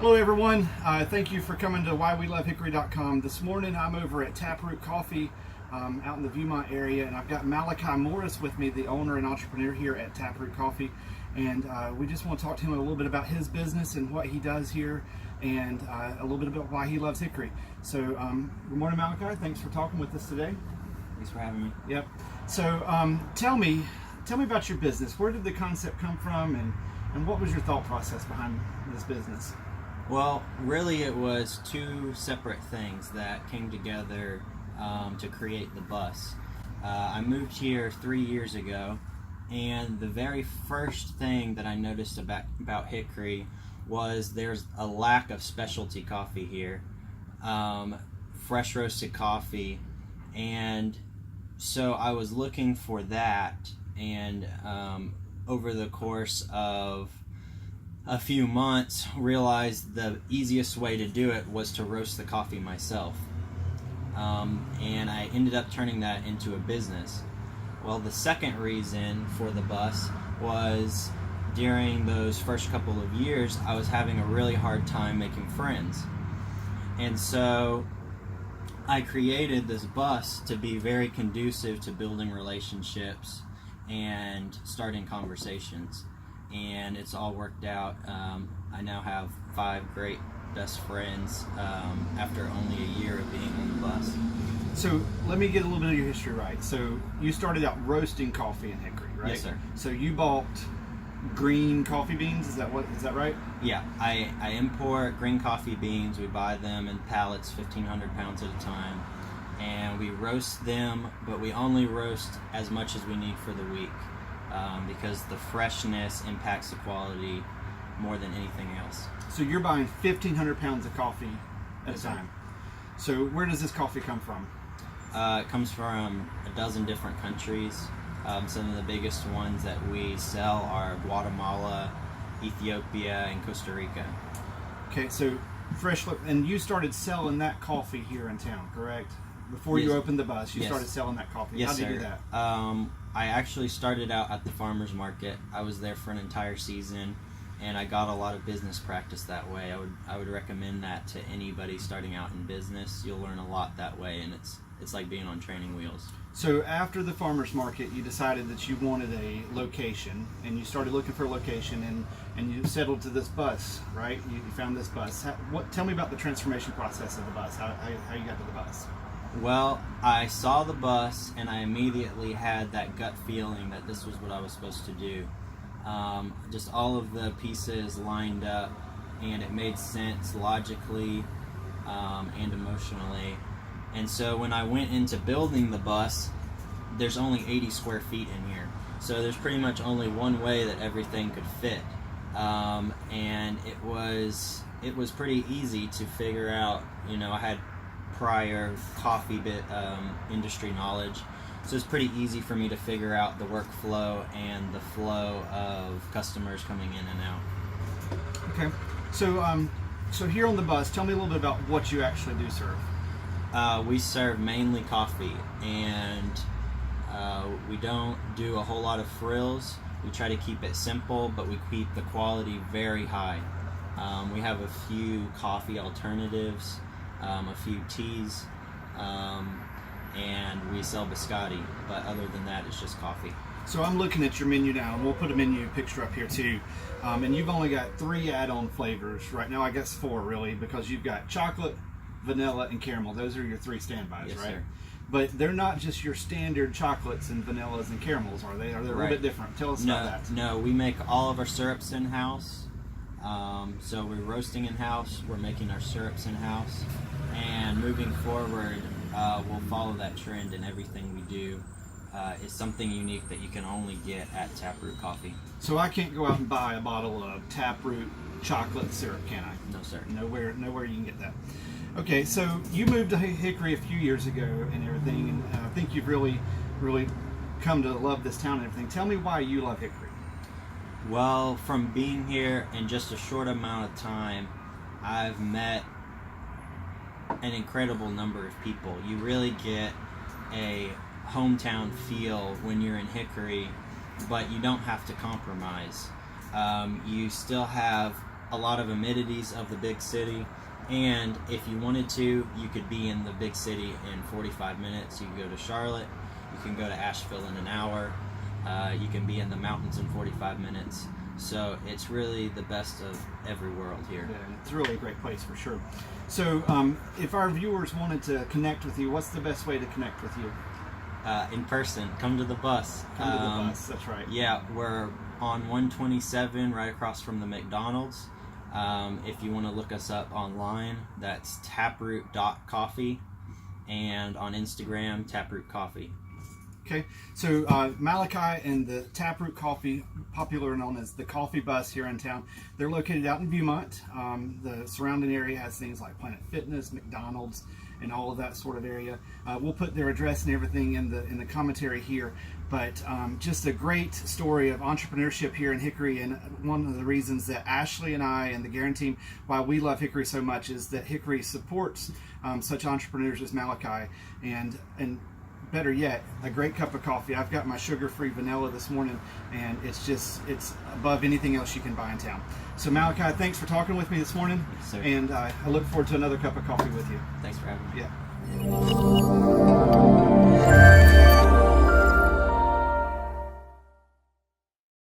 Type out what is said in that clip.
Hello everyone, thank you for coming to whywelovehickory.com. This morning I'm over at Taproot Coffee out in the Viewmont area, and I've got Malachi Morris with me, the owner and entrepreneur here at Taproot Coffee, and we just want to talk to him a little bit about his business and what he does here, and a little bit about why he loves Hickory. So good morning, Malachi. Thanks for talking with us today. Thanks for having me. Yep. So tell me about your business. Where did the concept come from, and what was your thought process behind this business? Well, really it was two separate things that came together to create the bus. I moved here 3 years ago, and the very first thing that I noticed about Hickory was there's a lack of specialty coffee here, fresh roasted coffee, and so I was looking for that, and over the course of a few months realized the easiest way to do it was to roast the coffee myself, and I ended up turning that into a business. Well, the second reason for the bus was during those first couple of years I was having a really hard time making friends, and so I created this bus to be very conducive to building relationships and starting conversations. And it's all worked out. I now have 5 great best friends after only a year of being on the bus. So let me get a little bit of your history right. So you started out roasting coffee in Hickory, right? Yes, sir. So you bought green coffee beans, is that right? Yeah, I import green coffee beans. We buy them in pallets, 1,500 pounds at a time, and we roast them, but we only roast as much as we need for the week. Because the freshness impacts the quality more than anything else. So you're buying 1,500 pounds of coffee at a time. So where does this coffee come from? It comes from a dozen different countries. Some of the biggest ones that we sell are Guatemala, Ethiopia, and Costa Rica. Okay, so fresh, and you started selling that coffee here in town, correct? Before you opened the bus, you started selling that coffee. Yes, How did sir. you do that? I actually started out at the farmer's market. I was there for an entire season, and I got a lot of business practice that way. I would recommend that to anybody starting out in business. You'll learn a lot that way, and it's like being on training wheels. So after the farmer's market, you decided that you wanted a location, and you started looking for a location, and you settled to this bus, right? You found this bus. Tell me about the transformation process of the bus, how you got to the bus. Well, I saw the bus and I immediately had that gut feeling that this was what I was supposed to do. Just all of the pieces lined up, and it made sense logically and emotionally. And so when I went into building the bus, there's only 80 square feet in here. So there's pretty much only one way that everything could fit. And it was pretty easy to figure out. I had prior coffee industry knowledge, so it's pretty easy for me to figure out the workflow and the flow of customers coming in and out. Okay, so here on the bus, tell me a little bit about what you actually do serve. We serve mainly coffee, and we don't do a whole lot of frills. We try to keep it simple, but we keep the quality very high. We have a few coffee alternatives, a few teas, and we sell biscotti, but other than that it's just coffee. So I'm looking at your menu now, and we'll put a menu picture up here too, and you've only got 3 add-on flavors right now. I guess 4 really, because you've got chocolate, vanilla, and caramel. Those are your 3 standbys. Yes, right? Sir. But they're not just your standard chocolates and vanillas and caramels, are they? Are they a little bit different? Tell us about that. No, we make all of our syrups in-house. So we're roasting in-house, we're making our syrups in-house, and moving forward, we'll follow that trend in everything we do. It's something unique that you can only get at Taproot Coffee. So I can't go out and buy a bottle of Taproot chocolate syrup, can I? No, sir. Nowhere you can get that. Okay, so you moved to Hickory a few years ago and everything, and I think you've really come to love this town and everything. Tell me why you love Hickory. Well, from being here in just a short amount of time, I've met an incredible number of people. You really get a hometown feel when you're in Hickory, but you don't have to compromise. You still have a lot of amenities of the big city. And if you wanted to, you could be in the big city in 45 minutes. You can go to Charlotte, you can go to Asheville in an hour, you can be in the mountains in 45 minutes. So it's really the best of every world here. Yeah, it's really a great place for sure. So if our viewers wanted to connect with you, what's the best way to connect with you? In person, come to the bus. Come to the bus, that's right. Yeah, we're on 127 right across from the McDonald's. If you want to look us up online, that's Taproot.Coffee, and on Instagram, Taproot Coffee. Okay, so Malachi and the Taproot Coffee, popular known as the Coffee Bus here in town, they're located out in Viewmont. The surrounding area has things like Planet Fitness, McDonald's, and all of that sort of area. We'll put their address and everything in the commentary here. But just a great story of entrepreneurship here in Hickory, and one of the reasons that Ashley and I and the Garren team, why we love Hickory so much, is that Hickory supports such entrepreneurs as Malachi, and better yet, a great cup of coffee. I've got my sugar-free vanilla this morning, and it's above anything else you can buy in town. So Malachi, thanks for talking with me this morning. Yes, sir. And I look forward to another cup of coffee with you. Thanks for having me. Yeah.